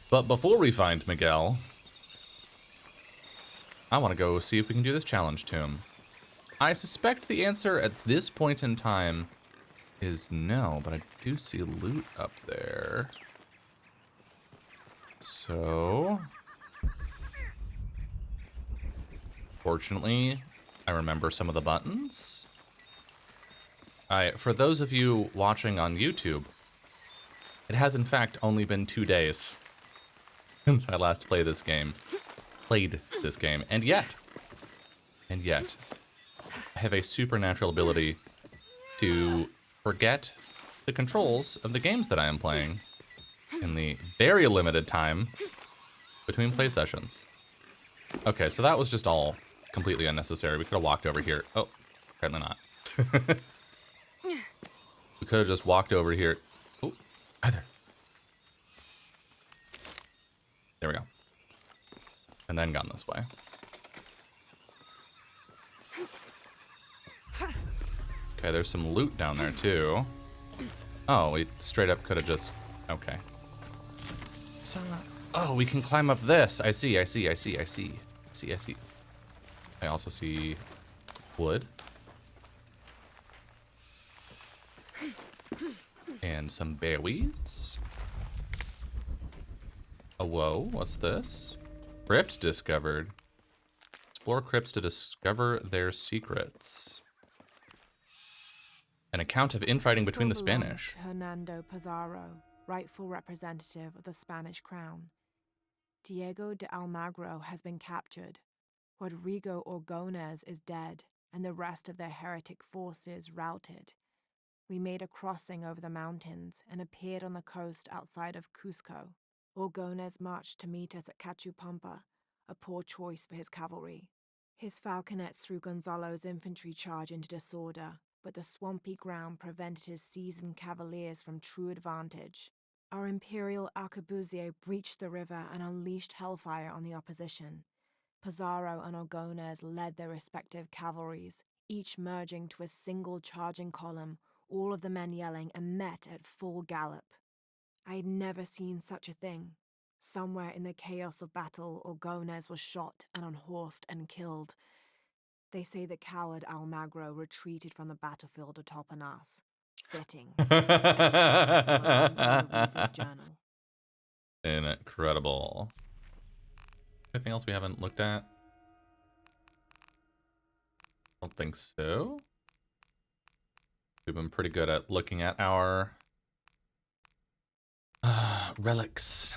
But before we find Miguel, I want to go see if we can do this challenge to him. I suspect the answer at this point in time is no, but I do see loot up there. So, fortunately, I remember some of the buttons. For those of you watching on YouTube, it has in fact only been 2 days since I last played this game, and yet, I have a supernatural ability to forget the controls of the games that I am playing in the very limited time between play sessions. Okay, so that was just all completely unnecessary. We could have walked over here. Oh, apparently not. We could have just walked over here. Oh, either. There we go. And then gone this way. Okay, there's some loot down there too. Oh, we straight up could have just... Okay. So, oh, we can climb up this. I see. I also see wood. And some berries. Oh, whoa, what's this? Crypt discovered. Explore crypts to discover their secrets. An account of infighting between the Spanish. Hernando Pizarro, rightful representative of the Spanish crown. Diego de Almagro has been captured. Rodrigo Orgones is dead, and the rest of their heretic forces routed. We made a crossing over the mountains and appeared on the coast outside of Cusco. Orgones marched to meet us at Cachupampa, a poor choice for his cavalry. His falconets threw Gonzalo's infantry charge into disorder, but the swampy ground prevented his seasoned cavaliers from true advantage. Our imperial arquebusier breached the river and unleashed hellfire on the opposition. Pizarro and Orgones led their respective cavalries, each merging to a single charging column, all of the men yelling, and met at full gallop. I had never seen such a thing. Somewhere in the chaos of battle, Orgones was shot and unhorsed and killed. They say the coward Almagro retreated from the battlefield atop an ass. Fitting. Journal. Incredible. Anything else we haven't looked at? Don't think so. We've been pretty good at looking at our relics.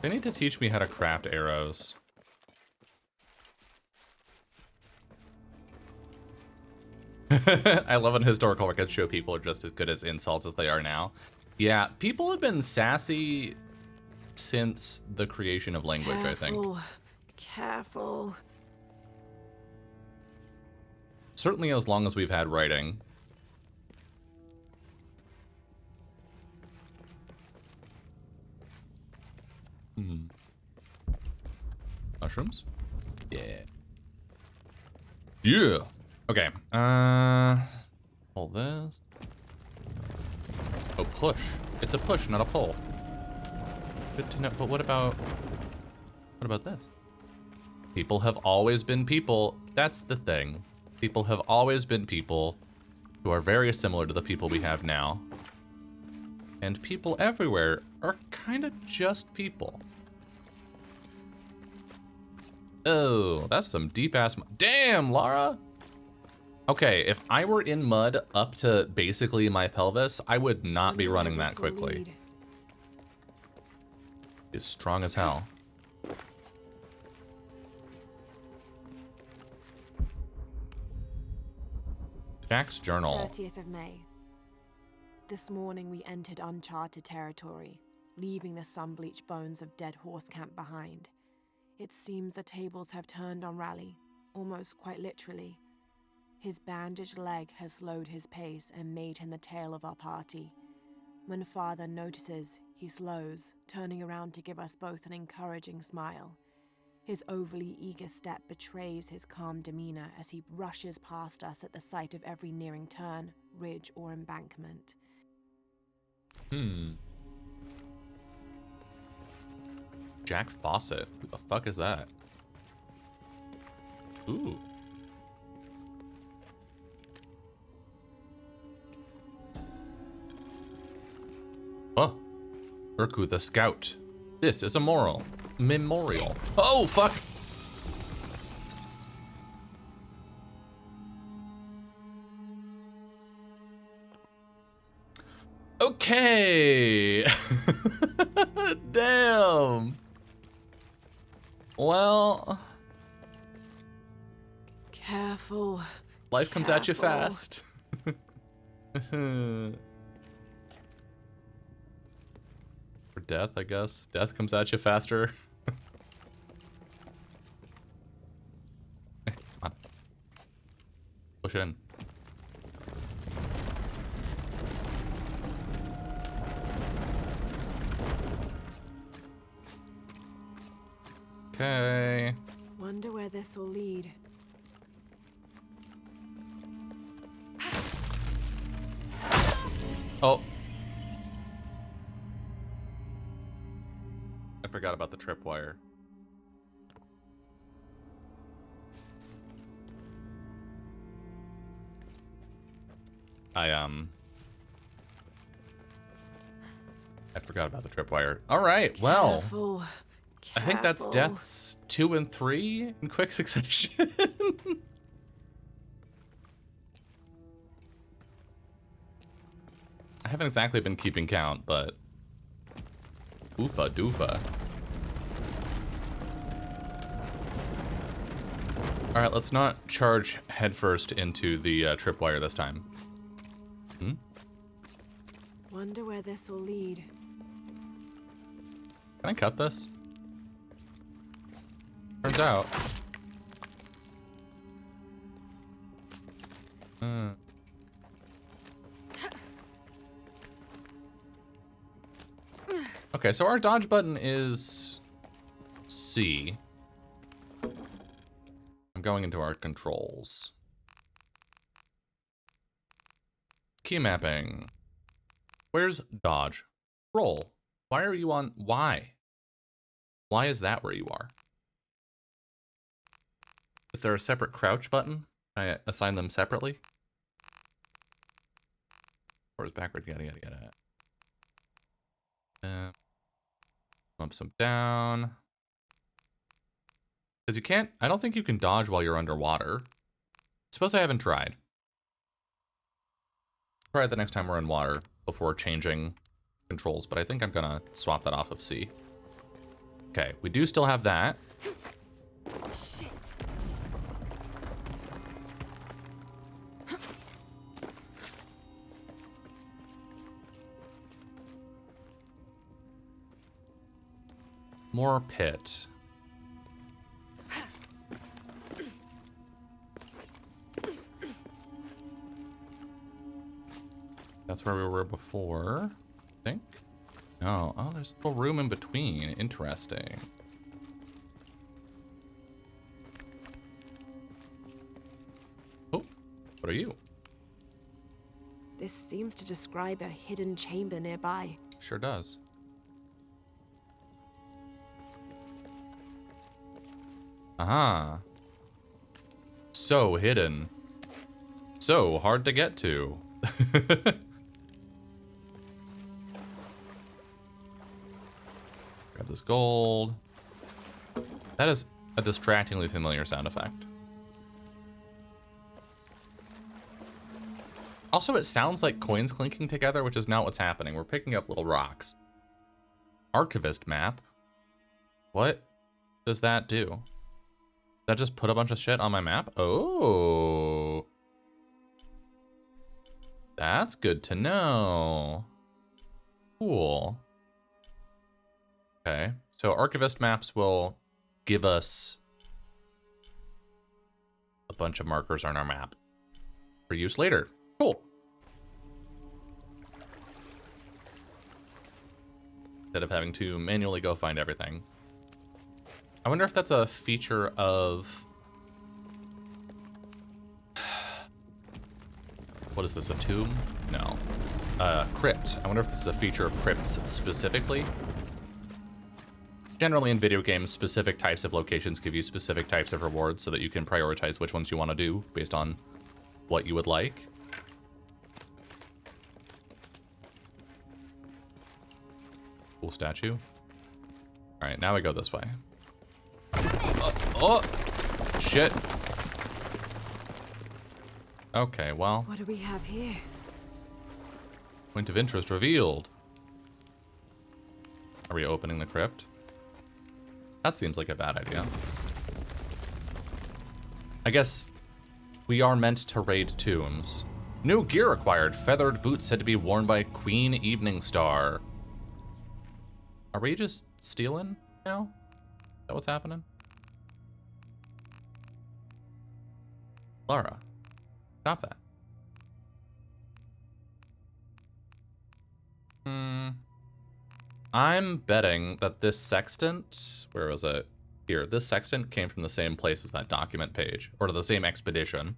They need to teach me how to craft arrows. I love when historical records show people are just as good as insults as they are now. Yeah, people have been sassy since the creation of language, I think. Careful. Certainly as long as we've had writing. Mushrooms? Yeah. Yeah. Okay. Pull this. Oh, push. It's a push, not a pull. Good to know. But what about this? People have always been people. That's the thing. People have always been people who are very similar to the people we have now. And people everywhere are kind of just people. Oh, that's some deep-ass... Damn, Lara! Okay, if I were in mud up to basically my pelvis, I would not be running that quickly. It's strong as hell. Jack's journal. 30th of May. This morning we entered uncharted territory, leaving the sun-bleached bones of dead horse camp behind. It seems the tables have turned on Raleigh, almost quite literally. His bandaged leg has slowed his pace and made him the tail of our party. When Father notices, he slows, turning around to give us both an encouraging smile. His overly eager step betrays his calm demeanor as he rushes past us at the sight of every nearing turn, ridge, or embankment. Jack Fawcett. Who the fuck is that? Ooh. Oh. Urku the Scout. This is a memorial. Oh, fuck! Okay! Damn! Well... Careful. Life comes at you fast. Or death, I guess. Death comes at you faster. Hey, come on. Push it in. Okay. Wonder where this will lead. Oh. I forgot about the tripwire. I forgot about the tripwire. All right, well. Careful. I think that's deaths 2 and 3 in quick succession. I haven't exactly been keeping count, but oofa doofa. All right, let's not charge headfirst into the tripwire this time. Wonder where this will lead. Can I cut this? Turns out. Okay, so our dodge button is C. I'm going into our controls. Key mapping. Where's dodge? Roll. Why are you on Y? Why is that where you are? Is there a separate crouch button? I assign them separately? Or is backward? Get it. Bump some down. Because you can't, I don't think you can dodge while you're underwater. Suppose I haven't tried. Try it the next time we're in water before changing controls, but I think I'm gonna swap that off of C. Okay, we do still have that. Shit. More pit. That's where we were before, I think. No, oh, there's a little room in between. Interesting. Oh, what are you? This seems to describe a hidden chamber nearby. Sure does. Aha. So hidden. So hard to get to. Grab this gold. That is a distractingly familiar sound effect. Also, it sounds like coins clinking together, which is not what's happening. We're picking up little rocks. Archivist map. What does that do? Does that just put a bunch of shit on my map? Oh. That's good to know. Cool. Okay, so archivist maps will give us a bunch of markers on our map for use later. Cool. Instead of having to manually go find everything. I wonder if that's a feature of... What is this, a tomb? No. Crypt. I wonder if this is a feature of crypts specifically. Generally in video games, specific types of locations give you specific types of rewards so that you can prioritize which ones you want to do based on what you would like. Cool statue. All right, now we go this way. Oh, shit. Okay, well. What do we have here? Point of interest revealed. Are we opening the crypt? That seems like a bad idea. I guess we are meant to raid tombs. New gear acquired. Feathered boots said to be worn by Queen Evening Star. Are we just stealing now? Is that what's happening? Lara, stop that. I'm betting that this sextant, where was it? Here, this sextant came from the same place as that document page, or to the same expedition.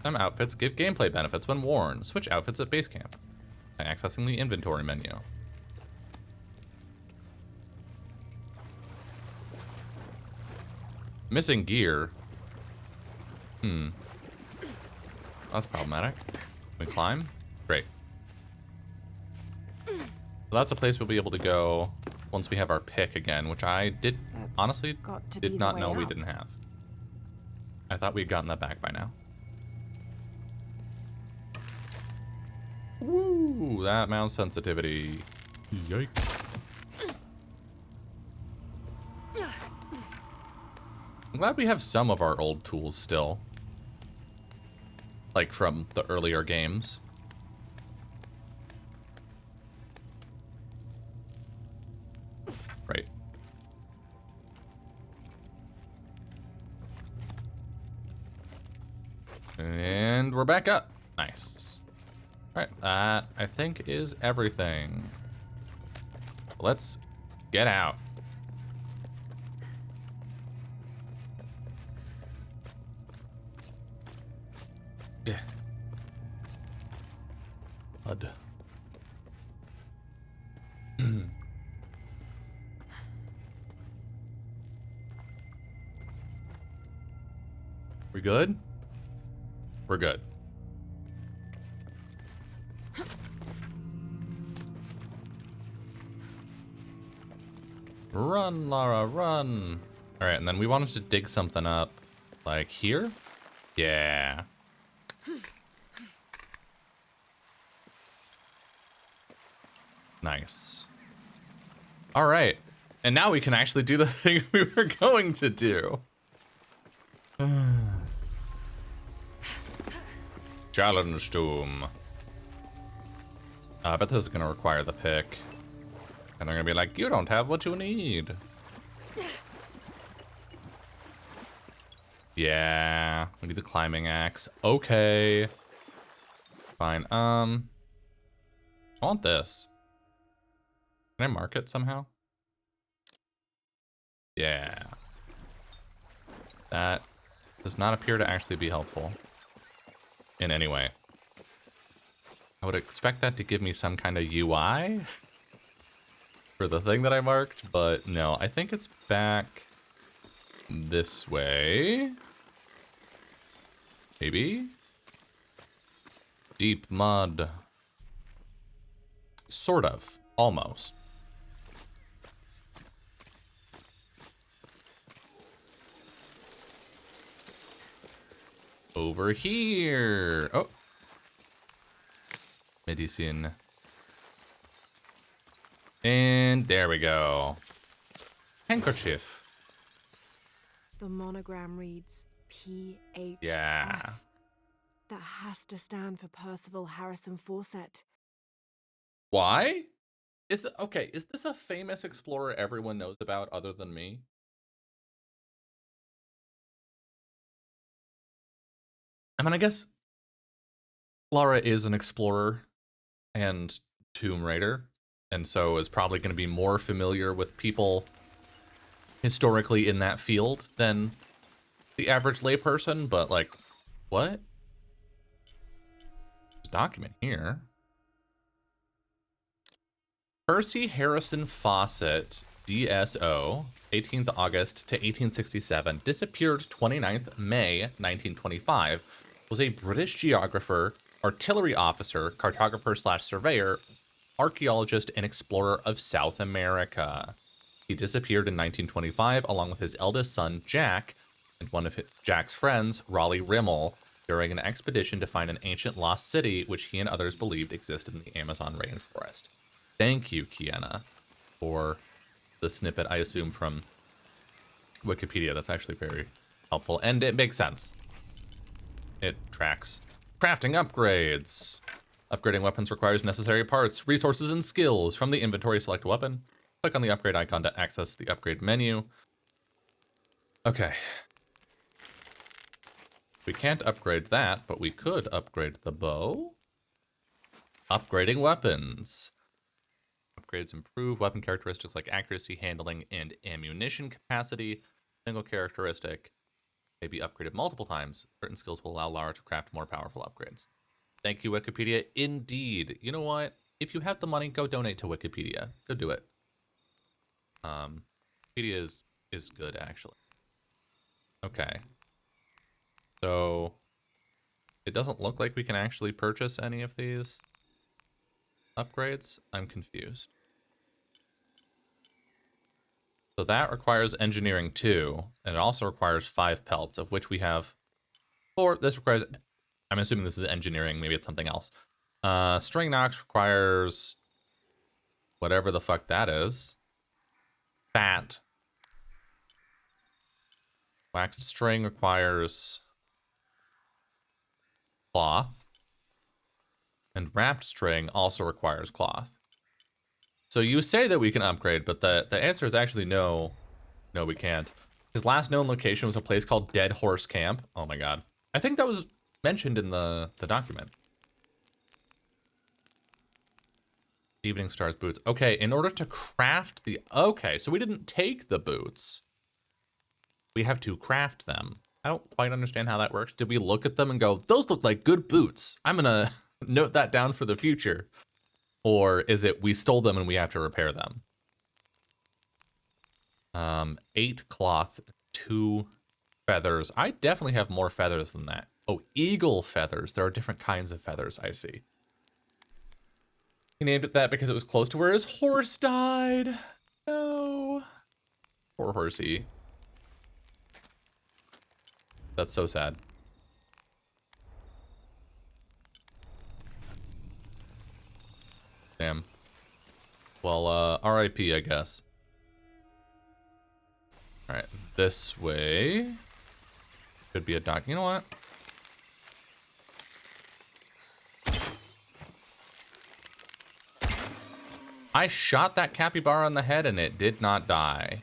Some outfits give gameplay benefits when worn. Switch outfits at base camp by accessing the inventory menu. Missing gear. That's problematic. Can we climb? Great. So that's a place we'll be able to go once we have our pick again, which I honestly did not know we didn't have. I thought we had gotten that back by now. Woo, that mouse sensitivity. Yikes. I'm glad we have some of our old tools still. Like from the earlier games. Right. And we're back up. Nice. Alright, that I think is everything. Let's get out. Yeah. Mud. We good? We're good. Run, Lara, run. All right, and then we wanted to dig something up, like here? Yeah. Nice. All right, and now we can actually do the thing we were going to do. Challenge tomb. I bet this is gonna require the pick. And they're gonna be like, you don't have what you need. Yeah, we need the climbing axe. Okay. Fine, I want this. Can I mark it somehow? Yeah. That does not appear to actually be helpful in any way. I would expect that to give me some kind of UI for the thing that I marked, but no, I think it's back this way. Maybe? Deep mud. Sort of. Almost. Over here. Oh. Medicine. And there we go. Handkerchief. The monogram reads PHF. Yeah. That has to stand for Percival Harrison Fawcett. Why? Okay, is this a famous explorer everyone knows about other than me? I mean, I guess Lara is an explorer and Tomb Raider, and so is probably going to be more familiar with people historically in that field than the average layperson, but like, what? There's a document here. Percy Harrison Fawcett, DSO, 18th August to 1867, disappeared 29th May 1925, was a British geographer, artillery officer, cartographer slash surveyor, archaeologist, and explorer of South America. He disappeared in 1925 along with his eldest son, Jack, and one of Jack's friends, Raleigh Rimmel, during an expedition to find an ancient lost city which he and others believed existed in the Amazon rainforest. Thank you, Kiana, for the snippet, I assume, from Wikipedia. That's actually very helpful, and it makes sense. It tracks. Crafting upgrades. Upgrading weapons requires necessary parts, resources, and skills. From the inventory, select a weapon. Click on the upgrade icon to access the upgrade menu. Okay. We can't upgrade that, but we could upgrade the bow. Upgrading weapons. Upgrades improve weapon characteristics like accuracy, handling, and ammunition capacity. Single characteristic may be upgraded multiple times. Certain skills will allow Lara to craft more powerful upgrades. Thank you, Wikipedia. Indeed. You know what? If you have the money, go donate to Wikipedia. Go do it. Wikipedia is good, actually. Okay. So it doesn't look like we can actually purchase any of these upgrades. I'm confused. So that requires engineering 2, and it also requires 5 pelts, of which we have 4. This requires, I'm assuming this is engineering, maybe it's something else. String Nox requires whatever the fuck that is. Fat. Waxed string requires cloth. And wrapped string also requires cloth. So you say that we can upgrade, but the answer is actually no. No, we can't. His last known location was a place called Dead Horse Camp. Oh my god. I think that was mentioned in the document. Evening Star's boots. Okay, in order to craft the... Okay, so we didn't take the boots. We have to craft them. I don't quite understand how that works. Did we look at them and go, those look like good boots? I'm gonna note that down for the future. Or is it we stole them and we have to repair them? 8 cloth, 2 feathers. I definitely have more feathers than that. Oh, eagle feathers. There are different kinds of feathers, I see. He named it that because it was close to where his horse died. No. Poor horsey. That's so sad. Damn. Well, RIP, I guess. Alright, this way. Could be a dock. You know what? I shot that capybara on the head and it did not die.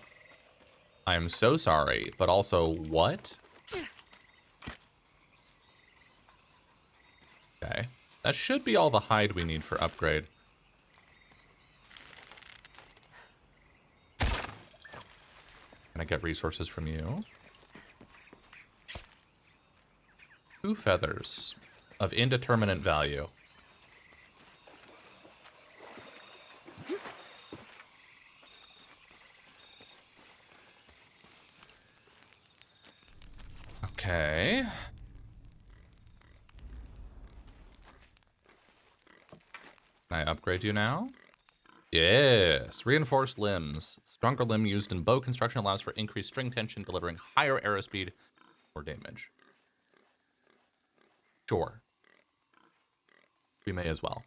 I am so sorry, but also, what? Okay. That should be all the hide we need for upgrade. Can I get resources from you? 2 feathers of indeterminate value. Okay. Can I upgrade you now? Yes. Reinforced limbs. Stronger limb used in bow construction allows for increased string tension, delivering higher arrow speed or damage. Sure. We may as well.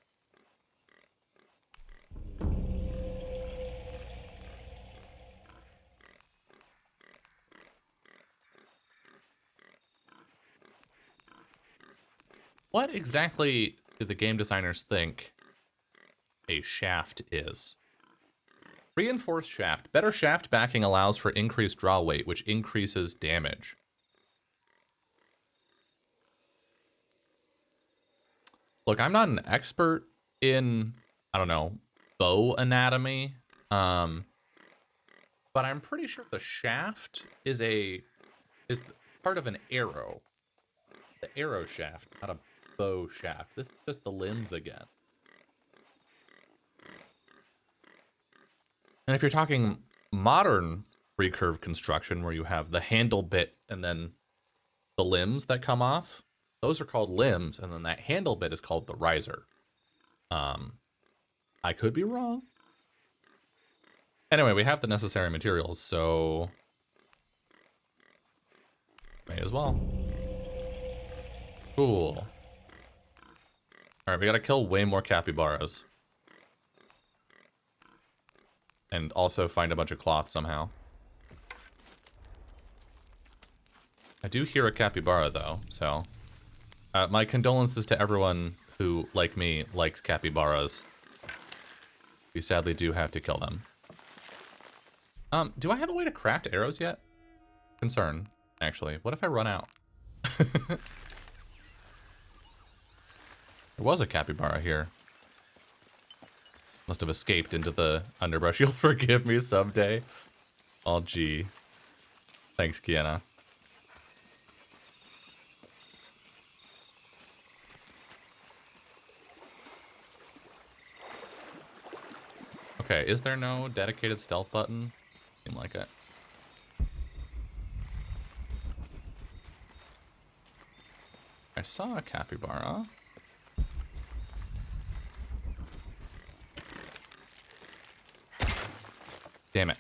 What exactly do the game designers think a shaft is? Reinforced shaft. Better shaft backing allows for increased draw weight, which increases damage. Look, I'm not an expert in, I don't know, bow anatomy. But I'm pretty sure the shaft is part of an arrow. The arrow shaft, not a bow shaft. This is just the limbs again. And if you're talking modern recurve construction, where you have the handle bit and then the limbs that come off, those are called limbs, and then that handle bit is called the riser. I could be wrong. Anyway, we have the necessary materials, so may as well. Cool. Alright, we gotta kill way more capybaras. And also find a bunch of cloth somehow. I do hear a capybara, though, so... my condolences to everyone who, like me, likes capybaras. We sadly do have to kill them. Do I have a way to craft arrows yet? Concern, actually. What if I run out? There was a capybara here. Must have escaped into the underbrush. You'll forgive me someday. Oh, gee. Thanks, Kiana. Okay, is there no dedicated stealth button? Seems like it. I saw a capybara. Damn it.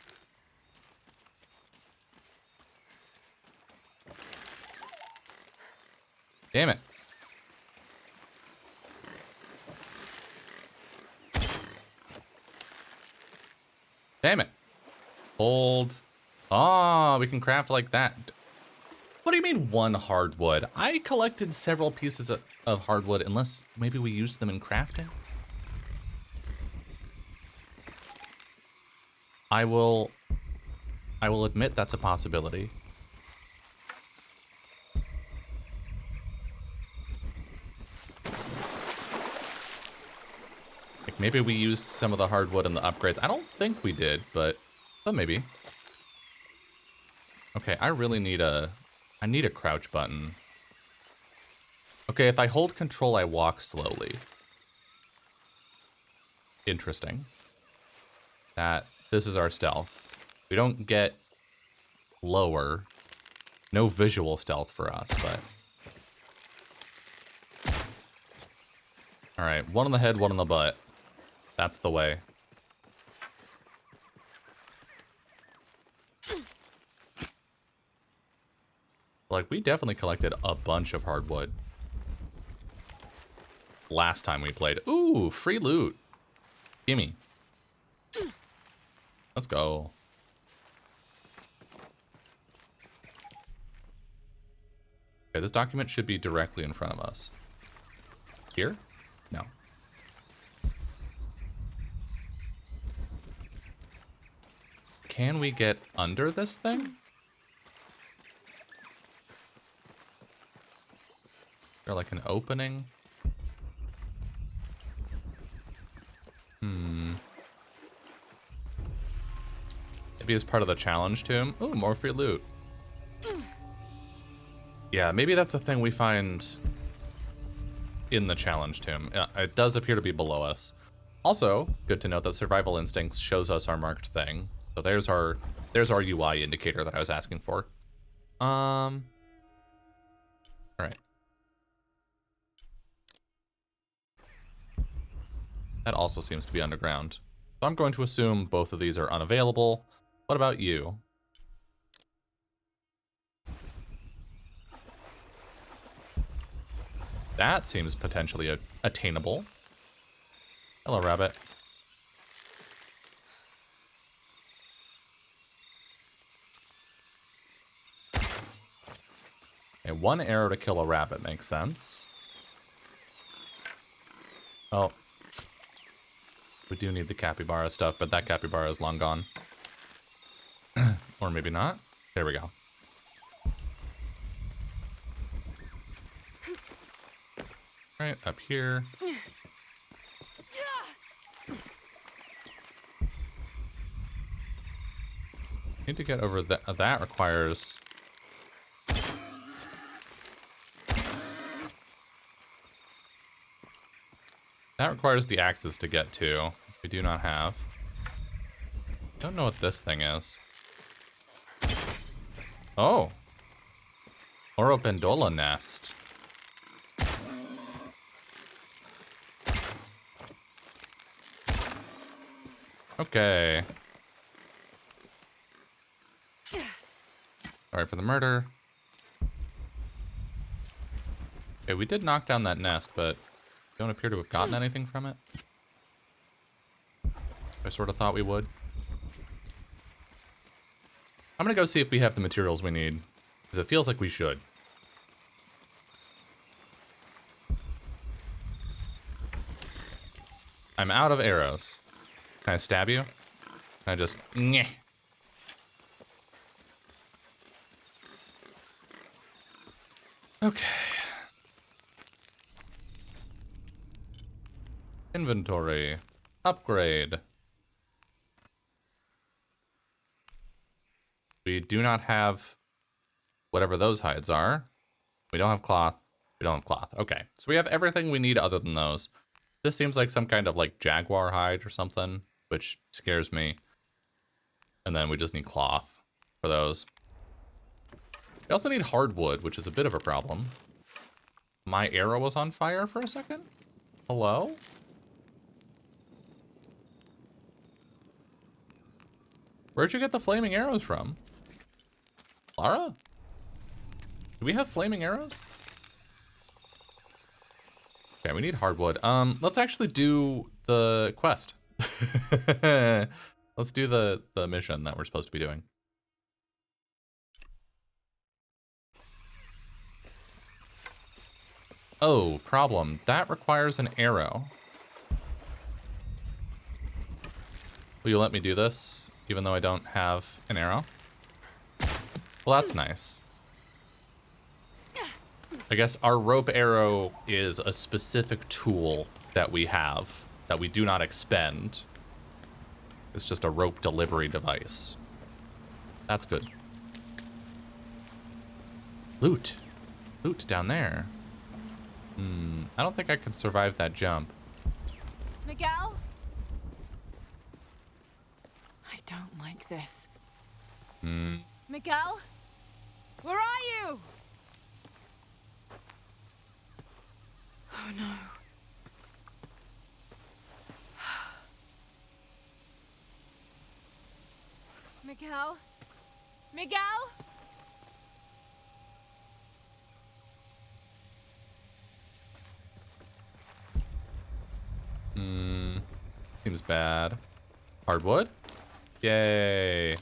Damn it. Damn it. Hold. Ah, we can craft like that. What do you mean one hardwood? I collected several pieces of hardwood, unless maybe we used them in crafting? I will admit that's a possibility. Like maybe we used some of the hardwood in the upgrades. I don't think we did, but maybe. Okay, I really need a crouch button. Okay, if I hold control, I walk slowly. Interesting. This is our stealth. We don't get lower. No visual stealth for us, but... Alright, one on the head, one on the butt. That's the way. Like, we definitely collected a bunch of hardwood. Last time we played. Ooh, free loot. Gimme. Let's go. Okay, this document should be directly in front of us. Here? No. Can we get under this thing? Is there like an opening? Maybe as part of the challenge tomb. Oh, more free loot. Yeah, maybe that's a thing we find in the challenge tomb. It does appear to be below us. Also, good to note that survival instincts shows us our marked thing. So there's our UI indicator that I was asking for. All right. That also seems to be underground. So I'm going to assume both of these are unavailable. What about you? That seems potentially attainable. Hello, rabbit. Okay, one arrow to kill a rabbit makes sense. Oh. We do need the capybara stuff, but that capybara is long gone. Or maybe not. There we go. Right, up here. Need to get over that. That requires... That requires the axes to get to, which we do not have. Don't know what this thing is. Oh. Oropendola nest. Okay. Sorry for the murder. Okay, we did knock down that nest, but don't appear to have gotten anything from it. I sort of thought we would. I'm gonna go see if we have the materials we need, because it feels like we should. I'm out of arrows. Can I stab you? Can I just... Nyeh. Okay. Inventory. Upgrade. We do not have whatever those hides are. We don't have cloth. We don't have cloth. Okay. So we have everything we need other than those. This seems like some kind of like jaguar hide or something, which scares me. And then we just need cloth for those. We also need hardwood, which is a bit of a problem. My arrow was on fire for a second? Hello? Where'd you get the flaming arrows from? Lara? Do we have flaming arrows? Okay, we need hardwood. Let's actually do the quest. Let's do the mission that we're supposed to be doing. Oh, problem. That requires an arrow. Will you let me do this, even though I don't have an arrow? Well, that's nice. I guess our rope arrow is a specific tool that we have that we do not expend. It's just a rope delivery device. That's good. Loot. Loot down there. I don't think I can survive that jump. Miguel? I don't like this. Miguel? Where are you? Oh no. Miguel? Miguel? Seems bad. Hardwood? Yay.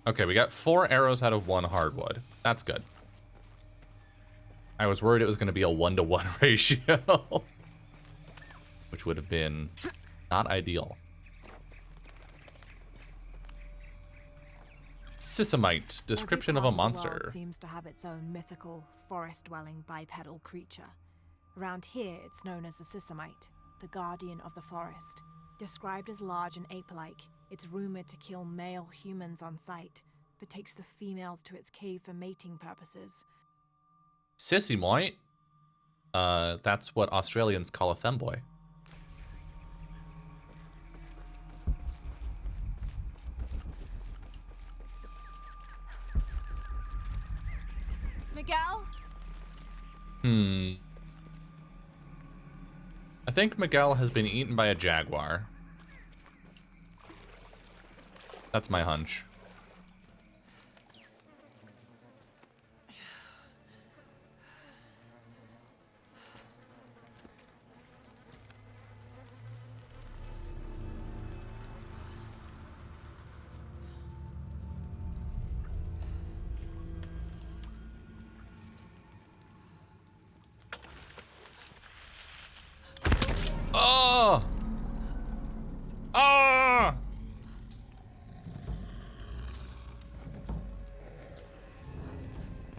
Okay, we got 4 arrows out of 1 hardwood. That's good. I was worried it was going to be a 1-to-1 ratio. Which would have been not ideal. Sisamite, description of a monster. Every part of the world seems to have its own mythical, forest-dwelling bipedal creature. Around here, it's known as the Sisamite, the guardian of the forest. Described as large and ape-like, it's rumored to kill male humans on sight, but takes the females to its cave for mating purposes. Sisamite? That's what Australians call a femboy. Miguel? I think Miguel has been eaten by a jaguar. That's my hunch. Oh! Ah!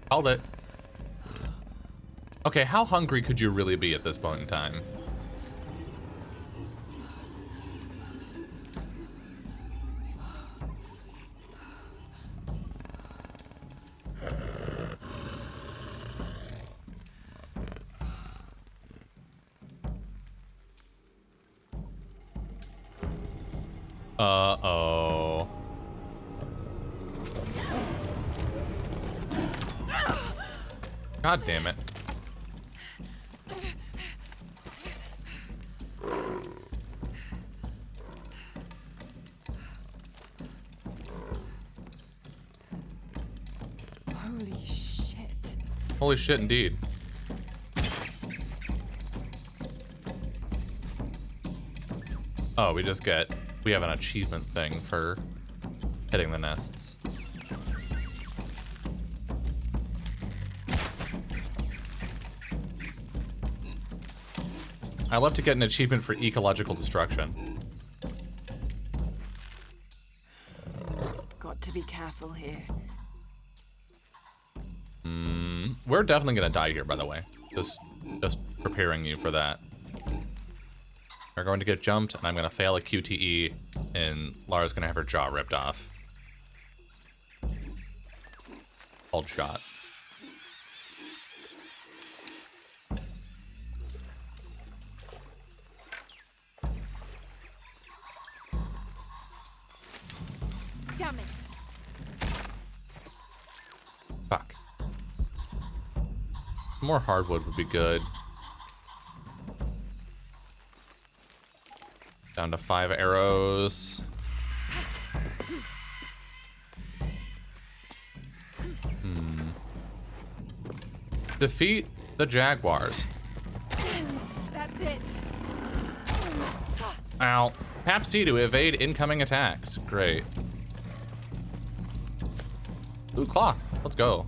Called it. Okay, how hungry could you really be at this point in time? Uh-oh. God damn it. Holy shit. Holy shit, indeed. Oh, we have an achievement thing for hitting the nests. I love to get an achievement for ecological destruction. Got to be careful here. We're definitely gonna die here, by the way. Just preparing you for that. We're going to get jumped, and I'm gonna fail a QTE, and Lara's gonna have her jaw ripped off. Old shot. Damn it. Fuck. More hardwood would be good. Down to 5 arrows. Defeat the jaguars. Yes, that's it. Ow. Tap C to evade incoming attacks. Great. Ooh, cloth. Let's go.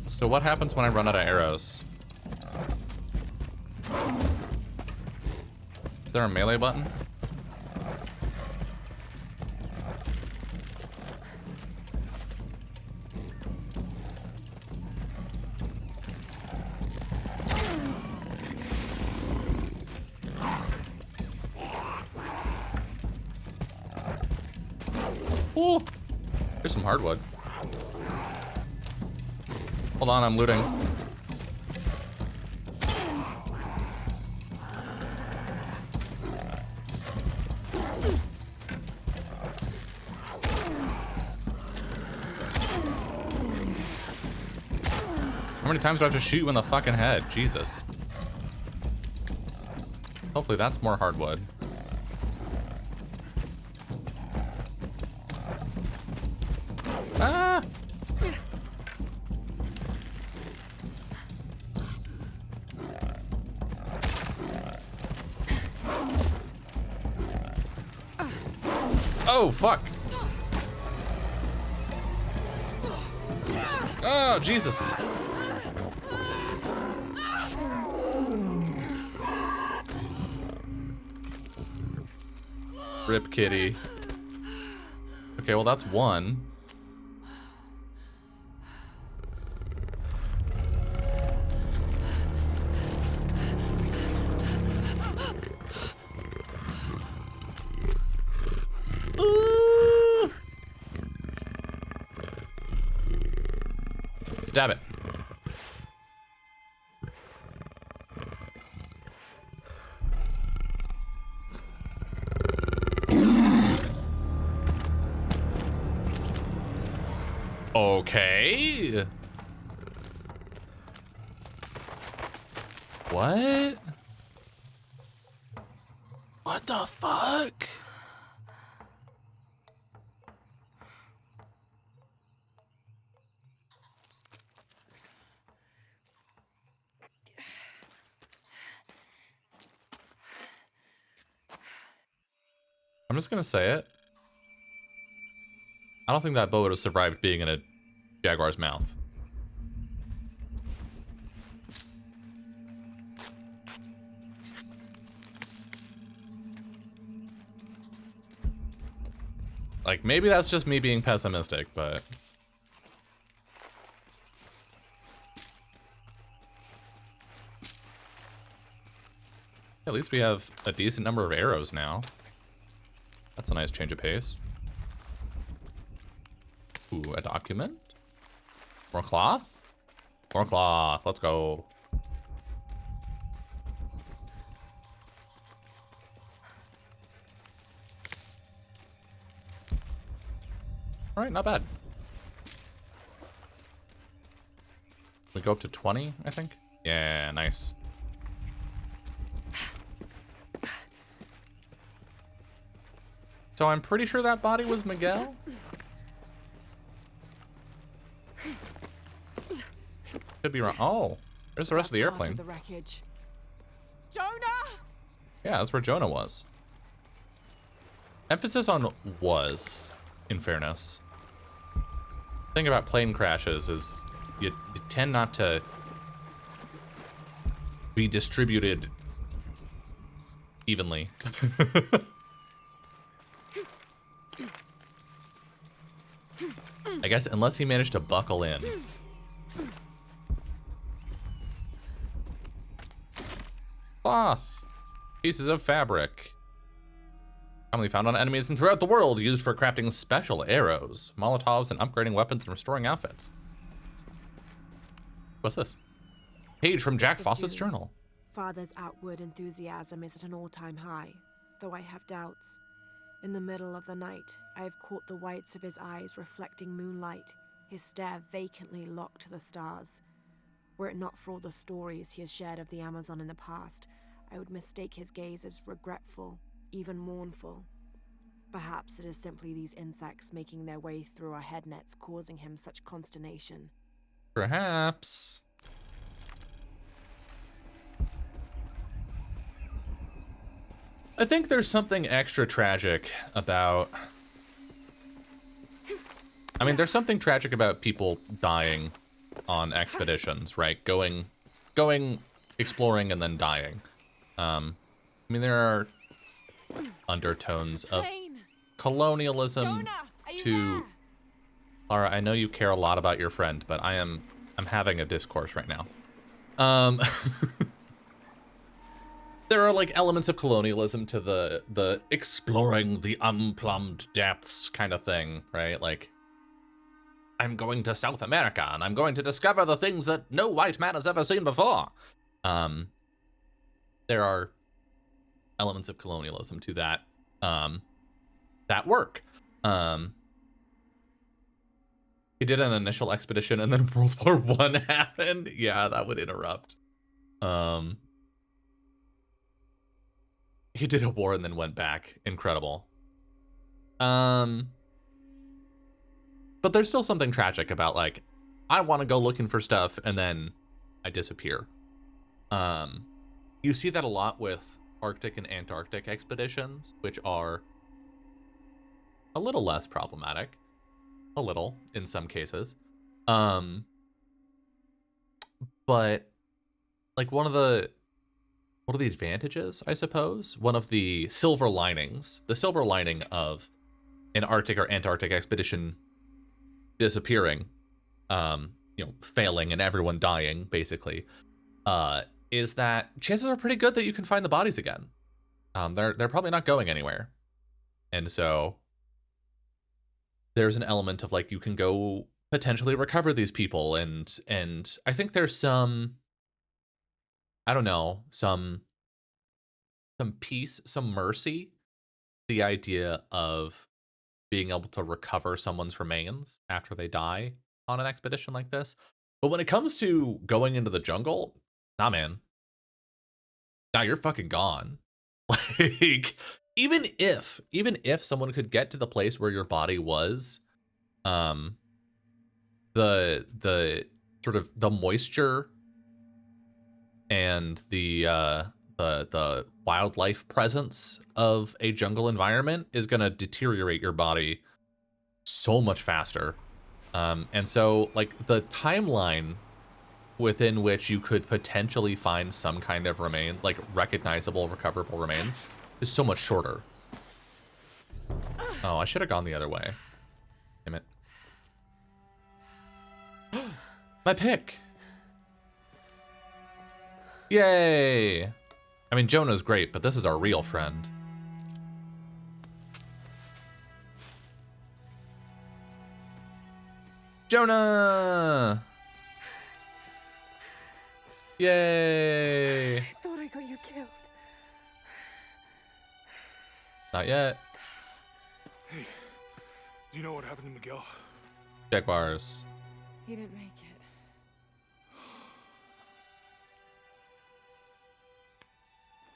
So what happens when I run out of arrows? Is there a melee button? Ooh, here's some hardwood. Hold on, I'm looting. How many times do I have to shoot you in the fucking head? Jesus. Hopefully that's more hardwood. Ah! Oh, fuck. Oh, Jesus. Rip kitty. Okay, well, that's one. Stab it. Okay. What? What the fuck? I'm just gonna say it. I don't think that bow would have survived being in a jaguar's mouth. Like, maybe that's just me being pessimistic, but... At least we have a decent number of arrows now. That's a nice change of pace. Ooh, a document? More cloth? More cloth. Let's go. All right, not bad. We go up to 20, I think? Yeah, nice. So I'm pretty sure that body was Miguel? Could be wrong. Oh, there's the rest of the airplane. The wreckage. Jonah! Yeah, that's where Jonah was. Emphasis on was, in fairness. The thing about plane crashes is you tend not to be distributed evenly. I guess unless he managed to buckle in. Cloth. Pieces of fabric. Commonly found on enemies and throughout the world, used for crafting special arrows, Molotovs, and upgrading weapons and restoring outfits. What's this? Page from Jack Fawcett's journal. Father's outward enthusiasm is at an all-time high, though I have doubts. In the middle of the night, I have caught the whites of his eyes reflecting moonlight, his stare vacantly locked to the stars. Were it not for all the stories he has shared of the Amazon in the past, I would mistake his gaze as regretful, even mournful. Perhaps it is simply these insects making their way through our head nets causing him such consternation. Perhaps. I think there's something extra tragic about... I mean, there's something tragic about people dying on expeditions, right? Going exploring and then dying. I mean, there are undertones of colonialism to... Laura, I know you care a lot about your friend, but I'm having a discourse right now. There are like elements of colonialism to the exploring the unplumbed depths kind of thing, right? Like, I'm going to South America and I'm going to discover the things that no white man has ever seen before. There are elements of colonialism to that that work. He did an initial expedition and then World War I happened. Yeah, that would interrupt. He did a war and then went back. Incredible. But there's still something tragic about, like, I want to go looking for stuff and then I disappear. You see that a lot with Arctic and Antarctic expeditions, which are a little less problematic. A little, in some cases. But, like, one of the advantages, I suppose, one of the silver linings, the silver lining of an Arctic or Antarctic expedition disappearing, failing and everyone dying, basically, is that chances are pretty good that you can find the bodies again. They're probably not going anywhere. And so there's an element of, like, you can go potentially recover these people, and I think there's some, I don't know, some peace, some mercy, the idea of being able to recover someone's remains after they die on an expedition like this. But when it comes to going into the jungle, nah, man. Nah, you're fucking gone. Like, even if someone could get to the place where your body was, the sort of the moisture and the wildlife presence of a jungle environment is gonna deteriorate your body so much faster. And so, like, the timeline within which you could potentially find some kind of remain, like recognizable, recoverable remains, is so much shorter. Oh, I should have gone the other way. Damn it. My pick! Yay! I mean, Jonah's great, but this is our real friend. Jonah! Yay! I thought I got you killed. Not yet. Hey, do you know what happened to Miguel? Jaguars. He didn't make it.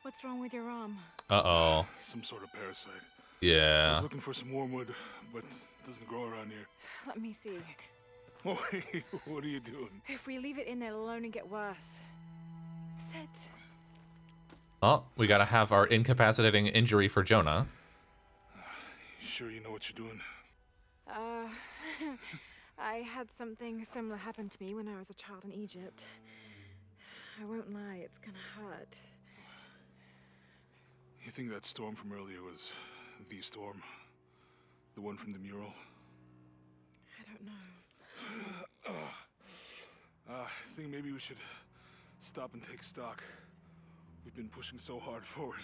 What's wrong with your arm? Uh-oh. Some sort of parasite. I Yeah. was looking for some wormwood, but it doesn't grow around here. Let me see. Oh, hey, what are you doing? If we leave it in there, it'll only get worse. Sit. Oh, we gotta have our incapacitating injury for Jonah. You sure you know what you're doing? I had something similar happen to me when I was a child in Egypt. I won't lie, it's gonna hurt. You think that storm from earlier was the storm? The one from the mural? I don't know. I think maybe we should stop and take stock. We've been pushing so hard forward.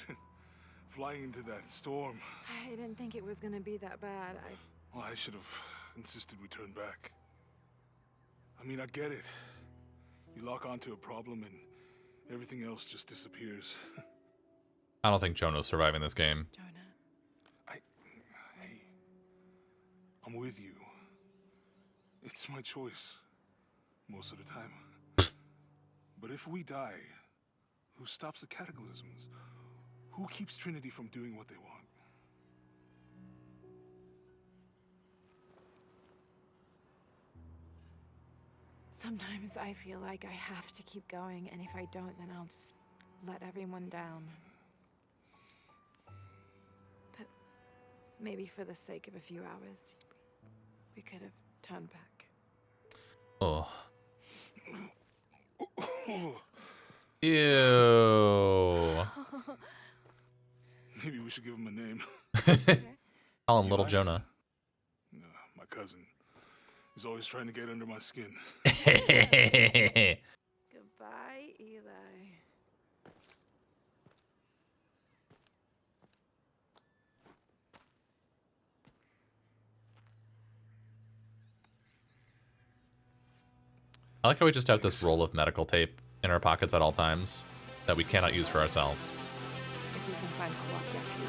Flying into that storm. I didn't think it was gonna be that bad. Well, I should have insisted we turn back. I mean, I get it. You lock onto a problem and everything else just disappears. I don't think Jonah's surviving this game. Jonah. Hey, I'm with you. It's my choice, most of the time. But if we die, who stops the cataclysms? Who keeps Trinity from doing what they want? Sometimes I feel like I have to keep going, and if I don't, then I'll just let everyone down. But maybe for the sake of a few hours, we could have turned back. Oh. Ew. Maybe we should give him a name. Call him Little Eli? Jonah. My cousin. He's always trying to get under my skin. Goodbye, Eli. I like how we just have this roll of medical tape in our pockets at all times that we cannot use for ourselves. If we can find Kawak Yaku,